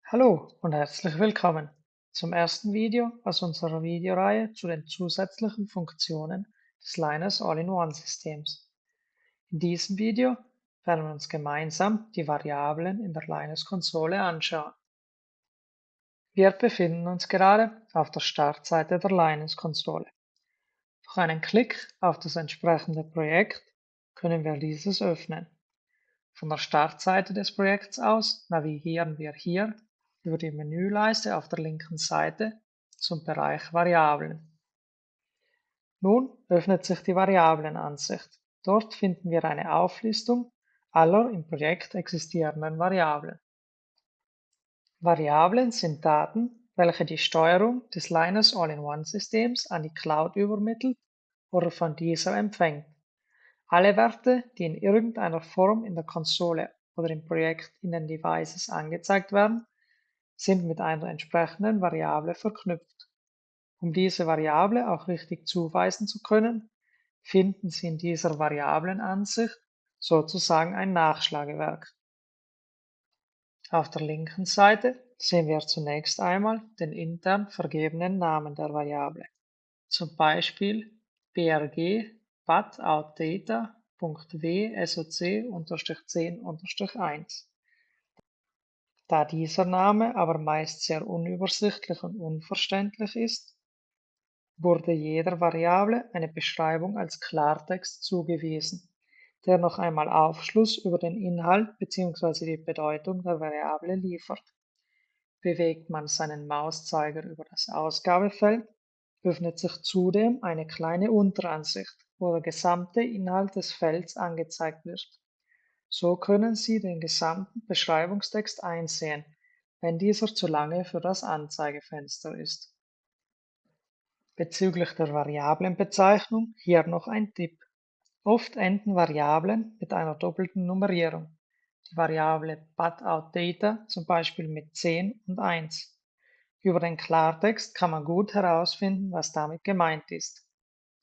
Hallo und herzlich willkommen zum ersten Video aus unserer Videoreihe zu den zusätzlichen Funktionen des Linus All-in-One-Systems. In diesem Video werden wir uns gemeinsam die Variablen in der Linus-Konsole anschauen. Wir befinden uns gerade auf der Startseite der Linus-Konsole. Durch einen Klick auf das entsprechende Projekt können wir dieses öffnen. Von der Startseite des Projekts aus navigieren wir hier über die Menüleiste auf der linken Seite zum Bereich Variablen. Nun öffnet sich die Variablenansicht. Dort finden wir eine Auflistung aller im Projekt existierenden Variablen. Variablen sind Daten, welche die Steuerung des Linus All-in-One-Systems an die Cloud übermittelt oder von dieser empfängt. Alle Werte, die in irgendeiner Form in der Konsole oder im Projekt in den Devices angezeigt werden, sind mit einer entsprechenden Variable verknüpft. Um diese Variable auch richtig zuweisen zu können, finden Sie in dieser Variablenansicht sozusagen ein Nachschlagewerk. Auf der linken Seite sehen wir zunächst einmal den intern vergebenen Namen der Variable, zum Beispiel brg butoutdata.w-soc-10-1. Da dieser Name aber meist sehr unübersichtlich und unverständlich ist, wurde jeder Variable eine Beschreibung als Klartext zugewiesen, der noch einmal Aufschluss über den Inhalt bzw. die Bedeutung der Variable liefert. Bewegt man seinen Mauszeiger über das Ausgabefeld, öffnet sich zudem eine kleine Unteransicht, wo der gesamte Inhalt des Felds angezeigt wird. So können Sie den gesamten Beschreibungstext einsehen, wenn dieser zu lange für das Anzeigefenster ist. Bezüglich der Variablenbezeichnung hier noch ein Tipp. Oft enden Variablen mit einer doppelten Nummerierung. Die Variable butoutData zum Beispiel mit 10 und 1. Über den Klartext kann man gut herausfinden, was damit gemeint ist.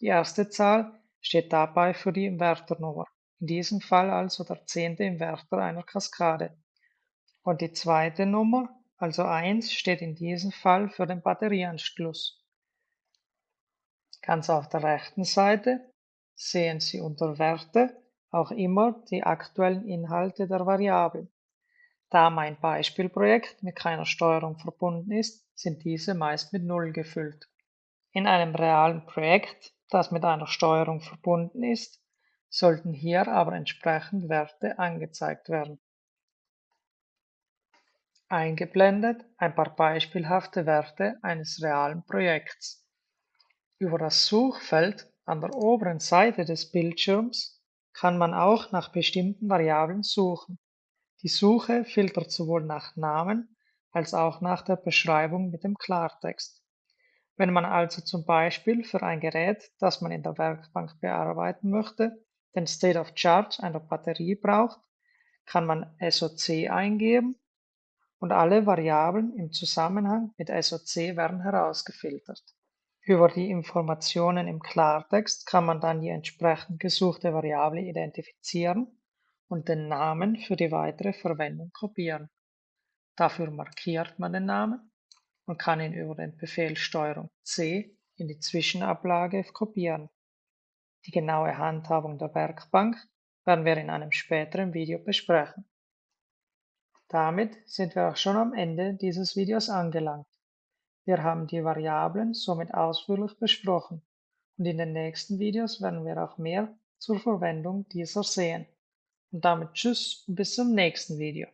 Die erste Zahl steht dabei für die Inverternummer, in diesem Fall also der 10. Inverter einer Kaskade. Und die zweite Nummer, also 1, steht in diesem Fall für den Batterieanschluss. Ganz auf der rechten Seite sehen Sie unter Werte auch immer die aktuellen Inhalte der Variablen. Da mein Beispielprojekt mit keiner Steuerung verbunden ist, sind diese meist mit 0 gefüllt. In einem realen Projekt, das mit einer Steuerung verbunden ist, sollten hier aber entsprechend Werte angezeigt werden. Eingeblendet ein paar beispielhafte Werte eines realen Projekts. Über das Suchfeld an der oberen Seite des Bildschirms kann man auch nach bestimmten Variablen suchen. Die Suche filtert sowohl nach Namen als auch nach der Beschreibung mit dem Klartext. Wenn man also zum Beispiel für ein Gerät, das man in der Werkbank bearbeiten möchte, den State of Charge einer Batterie braucht, kann man SOC eingeben und alle Variablen im Zusammenhang mit SOC werden herausgefiltert. Über die Informationen im Klartext kann man dann die entsprechend gesuchte Variable identifizieren und den Namen für die weitere Verwendung kopieren. Dafür markiert man den Namen und kann ihn über den Befehl STRG C in die Zwischenablage kopieren. Die genaue Handhabung der Werkbank werden wir in einem späteren Video besprechen. Damit sind wir auch schon am Ende dieses Videos angelangt. Wir haben die Variablen somit ausführlich besprochen und in den nächsten Videos werden wir auch mehr zur Verwendung dieser sehen. Und damit tschüss und bis zum nächsten Video.